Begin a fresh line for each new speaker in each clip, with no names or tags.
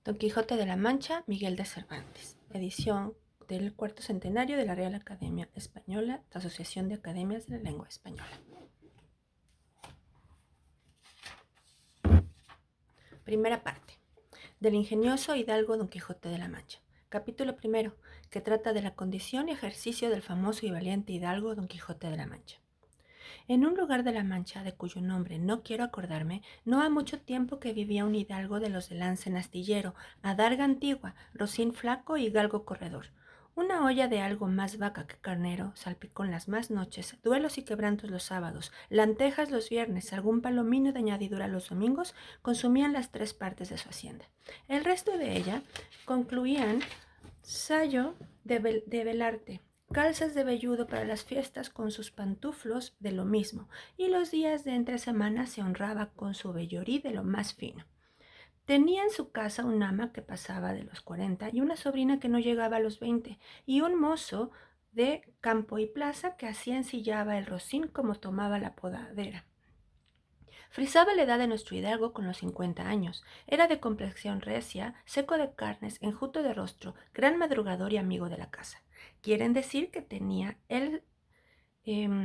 Don Quijote de la Mancha, Miguel de Cervantes. Edición del cuarto centenario de la Real Academia Española, Asociación de Academias de la Lengua Española. Primera parte. Del ingenioso hidalgo Don Quijote de la Mancha. Capítulo primero, que trata de la condición y ejercicio del famoso y valiente hidalgo Don Quijote de la Mancha. En un lugar de la Mancha, de cuyo nombre no quiero acordarme, no ha mucho tiempo que vivía un hidalgo de los de lance en astillero, adarga antigua, rocín flaco y galgo corredor. Una olla de algo más vaca que carnero, salpicón las más noches, duelos y quebrantos los sábados, lentejas los viernes, algún palomino de añadidura los domingos, consumían las 3 partes de su hacienda. El resto de ella concluían sayo de velarte, calzas de velludo para las fiestas con sus pantuflos de lo mismo, y los días de entre semana se honraba con su vellorí de lo más fino. Tenía en su casa un ama que pasaba de los 40 y una sobrina que no llegaba a los 20, y un mozo de campo y plaza que así ensillaba el rocín como tomaba la podadera. Frisaba la edad de nuestro hidalgo con los 50 años. Era de complexión recia, seco de carnes, enjuto de rostro, gran madrugador y amigo de la casa. Quieren decir que tenía el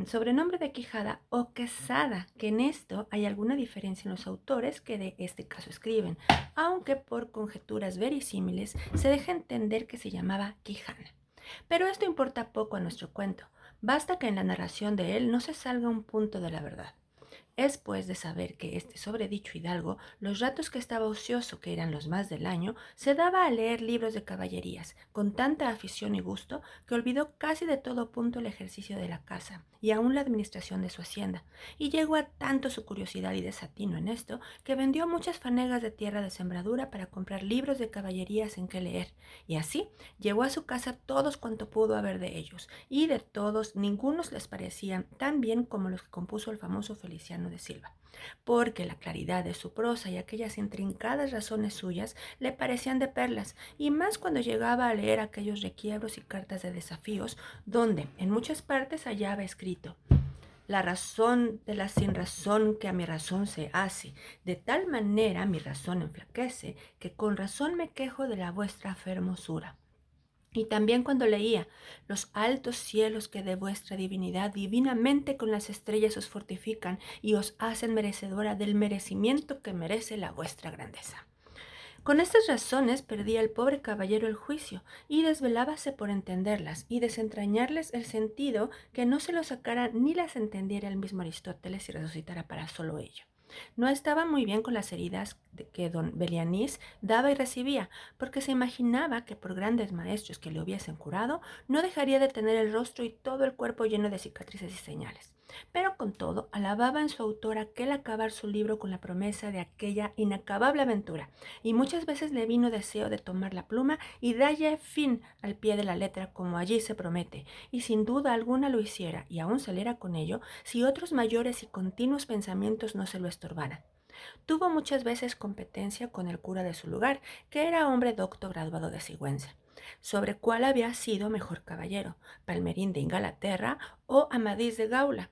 sobrenombre de Quijada o Quesada, que en esto hay alguna diferencia en los autores que de este caso escriben, aunque por conjeturas verisímiles se deja entender que se llamaba Quijana. Pero esto importa poco a nuestro cuento. Basta que en la narración de él no se salga un punto de la verdad. Es pues de saber que este sobredicho hidalgo, los ratos que estaba ocioso, que eran los más del año, se daba a leer libros de caballerías, con tanta afición y gusto, que olvidó casi de todo punto el ejercicio de la casa, y aun la administración de su hacienda, y llegó a tanto su curiosidad y desatino en esto, que vendió muchas fanegas de tierra de sembradura para comprar libros de caballerías en que leer, y así llevó a su casa todos cuanto pudo haber de ellos, y de todos ningunos les parecían tan bien como los que compuso el famoso Feliciano de Silva, porque la claridad de su prosa y aquellas intrincadas razones suyas le parecían de perlas, y más cuando llegaba a leer aquellos requiebros y cartas de desafíos, donde en muchas partes hallaba escrito: la razón de la sin razón que a mi razón se hace, de tal manera mi razón enflaquece, que con razón me quejo de la vuestra fermosura. Y también cuando leía: los altos cielos que de vuestra divinidad divinamente con las estrellas os fortifican y os hacen merecedora del merecimiento que merece la vuestra grandeza. Con estas razones perdía el pobre caballero el juicio y desvelábase por entenderlas y desentrañarles el sentido, que no se lo sacara ni las entendiera el mismo Aristóteles y resucitara para solo ello. No estaba muy bien con las heridas que don Belianís daba y recibía, porque se imaginaba que por grandes maestros que le hubiesen curado, no dejaría de tener el rostro y todo el cuerpo lleno de cicatrices y señales. Pero con todo, alababa en su autor aquel acabar su libro con la promesa de aquella inacabable aventura, y muchas veces le vino deseo de tomar la pluma y dalle fin al pie de la letra como allí se promete, y sin duda alguna lo hiciera, y aún saliera con ello, si otros mayores y continuos pensamientos no se lo estorbaran. Tuvo muchas veces competencia con el cura de su lugar, que era hombre docto graduado de Sigüenza, sobre cuál había sido mejor caballero, Palmerín de Ingalaterra o Amadís de Gaula.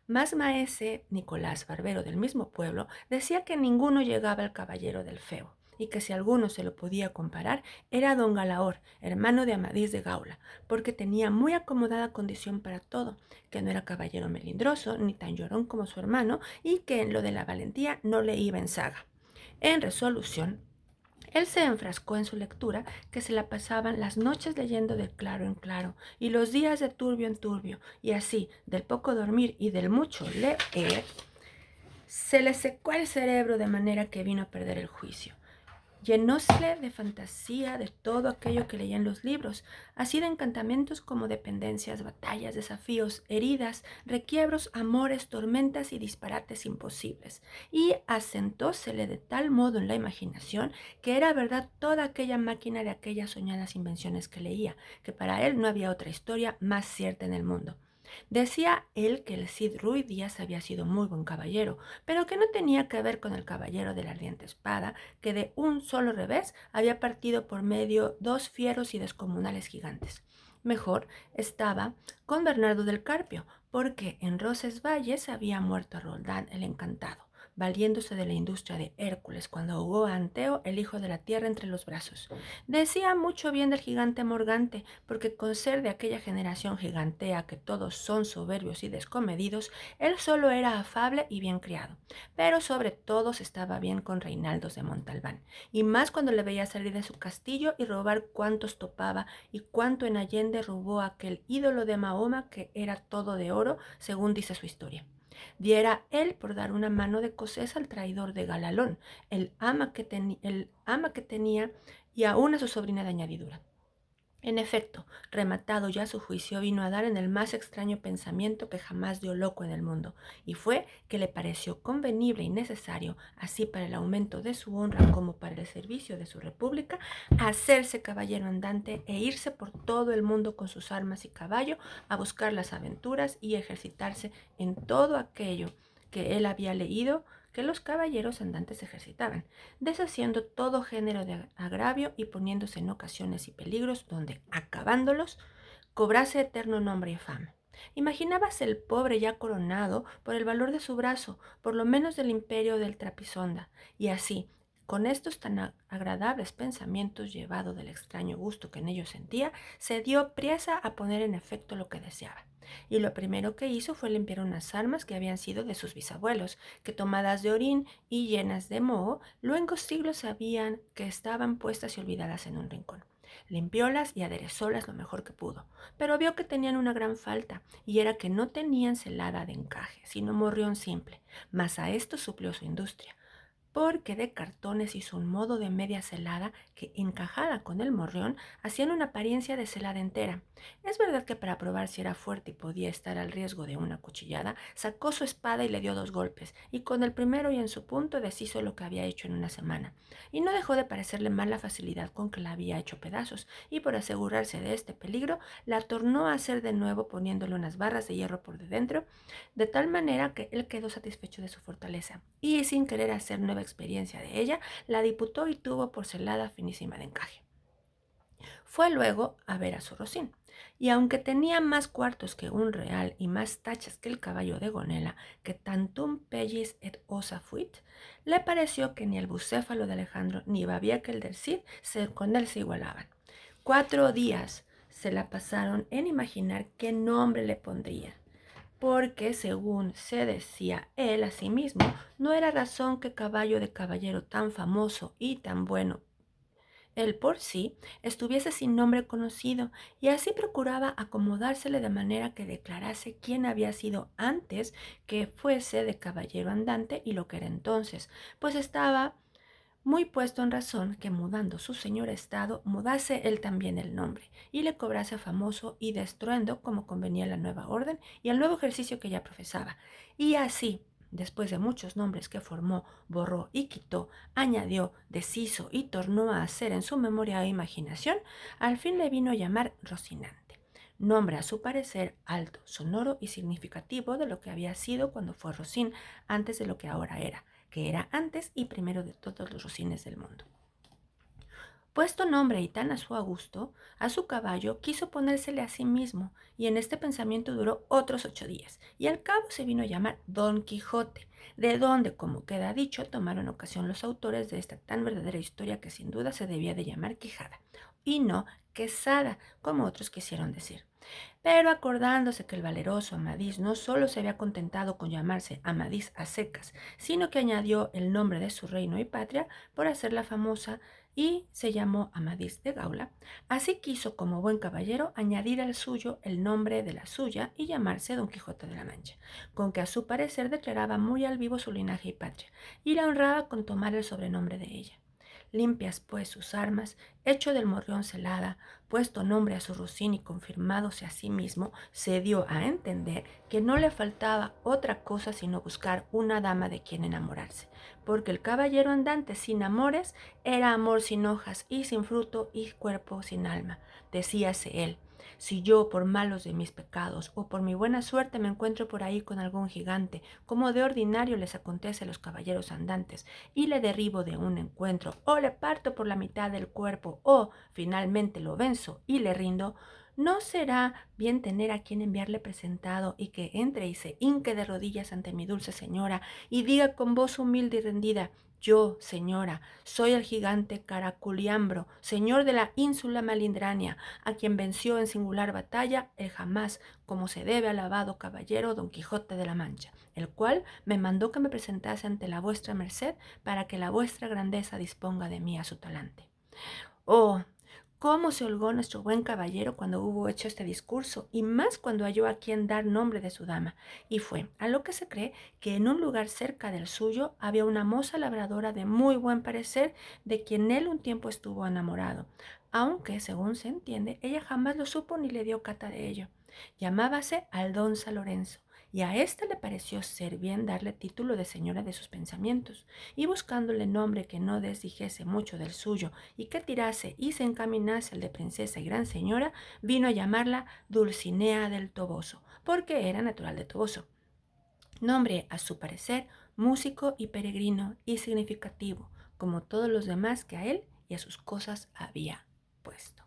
Mas maese Nicolás Barbero, del mismo pueblo, decía que ninguno llegaba al caballero del Feo, y que si alguno se lo podía comparar era don Galaor, hermano de Amadís de Gaula, porque tenía muy acomodada condición para todo, que no era caballero melindroso ni tan llorón como su hermano, y que en lo de la valentía no le iba en saga. En resolución, él se enfrascó en su lectura, que se la pasaban las noches leyendo de claro en claro y los días de turbio en turbio, y así, del poco dormir y del mucho leer, se le secó el cerebro de manera que vino a perder el juicio. Llenósele de fantasía de todo aquello que leía en los libros, así de encantamientos como de pendencias, batallas, desafíos, heridas, requiebros, amores, tormentas y disparates imposibles, y asentósele de tal modo en la imaginación que era verdad toda aquella máquina de aquellas soñadas invenciones que leía, que para él no había otra historia más cierta en el mundo. Decía él que el Cid Ruy Díaz había sido muy buen caballero, pero que no tenía que ver con el caballero de la ardiente espada, que de un solo revés había partido por medio 2 fieros y descomunales gigantes. Mejor estaba con Bernardo del Carpio, porque en Roncesvalles había muerto a Roldán el encantado, valiéndose de la industria de Hércules cuando ahogó a Anteo, el hijo de la tierra, entre los brazos. Decía mucho bien del gigante Morgante, porque con ser de aquella generación gigantea que todos son soberbios y descomedidos, él solo era afable y bien criado. Pero sobre todos estaba bien con Reinaldos de Montalbán, y más cuando le veía salir de su castillo y robar cuantos topaba y cuánto en Allende robó aquel ídolo de Mahoma que era todo de oro, según dice su historia. Diera él por dar una mano de cosés al traidor de Galalón, el ama que tenía y aún a su sobrina de añadidura. En efecto, rematado ya su juicio, vino a dar en el más extraño pensamiento que jamás dio loco en el mundo, y fue que le pareció convenible y necesario, así para el aumento de su honra como para el servicio de su república, hacerse caballero andante e irse por todo el mundo con sus armas y caballo a buscar las aventuras y ejercitarse en todo aquello que él había leído que los caballeros andantes ejercitaban, deshaciendo todo género de agravio y poniéndose en ocasiones y peligros donde, acabándolos, cobrase eterno nombre y fama. Imaginábase el pobre ya coronado por el valor de su brazo, por lo menos del imperio del Trapisonda, y así, con estos tan agradables pensamientos llevado del extraño gusto que en ellos sentía, se dio priesa a poner en efecto lo que deseaba. Y lo primero que hizo fue limpiar unas armas que habían sido de sus bisabuelos, que tomadas de orín y llenas de moho, luengos siglos sabían que estaban puestas y olvidadas en un rincón. Limpiólas y aderezólas lo mejor que pudo, pero vio que tenían una gran falta, y era que no tenían celada de encaje, sino morrión simple, mas a esto suplió su industria, porque de cartones hizo un modo de media celada que, encajada con el morrión, hacían una apariencia de celada entera. Es verdad que para probar si era fuerte y podía estar al riesgo de una cuchillada, sacó su espada y le dio 2 golpes, y con el primero y en su punto deshizo lo que había hecho en una semana. Y no dejó de parecerle mal la facilidad con que la había hecho pedazos, y por asegurarse de este peligro, la tornó a hacer de nuevo poniéndole unas barras de hierro por de dentro, de tal manera que él quedó satisfecho de su fortaleza, y sin querer hacer nueva experiencia de ella, la diputó y tuvo por celada finísima de encaje. Fue luego a ver a su Rocín, y aunque tenía más cuartos que un real y más tachas que el caballo de Gonela, que tantum pellis et osa fuit, le pareció que ni el bucéfalo de Alejandro ni Babia que el del Cid con él se igualaban. 4 días se la pasaron en imaginar qué nombre le pondrían, porque según se decía él a sí mismo, no era razón que caballo de caballero tan famoso y tan bueno él por sí estuviese sin nombre conocido, y así procuraba acomodársele de manera que declarase quién había sido antes que fuese de caballero andante y lo que era entonces, pues estaba muy puesto en razón que, mudando su señor estado, mudase él también el nombre, y le cobrase famoso y de estruendo como convenía la nueva orden y el nuevo ejercicio que ya profesaba. Y así, después de muchos nombres que formó, borró y quitó, añadió, deshizo y tornó a hacer en su memoria e imaginación, al fin le vino a llamar Rocinante, nombre a su parecer alto, sonoro y significativo de lo que había sido cuando fue Rocín, antes de lo que ahora era, que era antes y primero de todos los Rocines del mundo. Puesto nombre y tan a su gusto, a su caballo quiso ponérsele a sí mismo, y en este pensamiento duró otros 8 días, y al cabo se vino a llamar Don Quijote, de donde, como queda dicho, tomaron ocasión los autores de esta tan verdadera historia que sin duda se debía de llamar Quijada, y no Quesada, como otros quisieron decir. Pero acordándose que el valeroso Amadís no solo se había contentado con llamarse Amadís a secas, sino que añadió el nombre de su reino y patria por hacerla famosa y se llamó Amadís de Gaula, así quiso como buen caballero añadir al suyo el nombre de la suya y llamarse Don Quijote de la Mancha, con que a su parecer declaraba muy al vivo su linaje y patria, y la honraba con tomar el sobrenombre de ella. Limpias pues sus armas, hecho del morrión celada, puesto nombre a su Rocín y confirmádose a sí mismo, se dio a entender que no le faltaba otra cosa sino buscar una dama de quien enamorarse, porque el caballero andante sin amores era amor sin hojas y sin fruto y cuerpo sin alma, decíase él. Si yo, por malos de mis pecados o por mi buena suerte, me encuentro por ahí con algún gigante, como de ordinario les acontece a los caballeros andantes, y le derribo de un encuentro, o le parto por la mitad del cuerpo, o finalmente lo venzo y le rindo, ¿No será bien tener a quien enviarle presentado y que entre y se hinque de rodillas ante mi dulce señora y diga con voz humilde y rendida: yo, señora, soy el gigante Caraculiambro, señor de la ínsula Malindrania, a quien venció en singular batalla el jamás, como se debe alabado caballero Don Quijote de la Mancha, el cual me mandó que me presentase ante la vuestra merced para que la vuestra grandeza disponga de mí a su talante? Oh, cómo se holgó nuestro buen caballero cuando hubo hecho este discurso, y más cuando halló a quien dar nombre de su dama. Y fue, a lo que se cree, que en un lugar cerca del suyo había una moza labradora de muy buen parecer, de quien él un tiempo estuvo enamorado, aunque, según se entiende, ella jamás lo supo ni le dio cata de ello. Llamábase Aldonza Lorenzo, y a éste le pareció ser bien darle título de señora de sus pensamientos, y buscándole nombre que no desdijese mucho del suyo, y que tirase y se encaminase al de princesa y gran señora, vino a llamarla Dulcinea del Toboso, porque era natural de Toboso. Nombre, a su parecer, músico y peregrino y significativo, como todos los demás que a él y a sus cosas había puesto.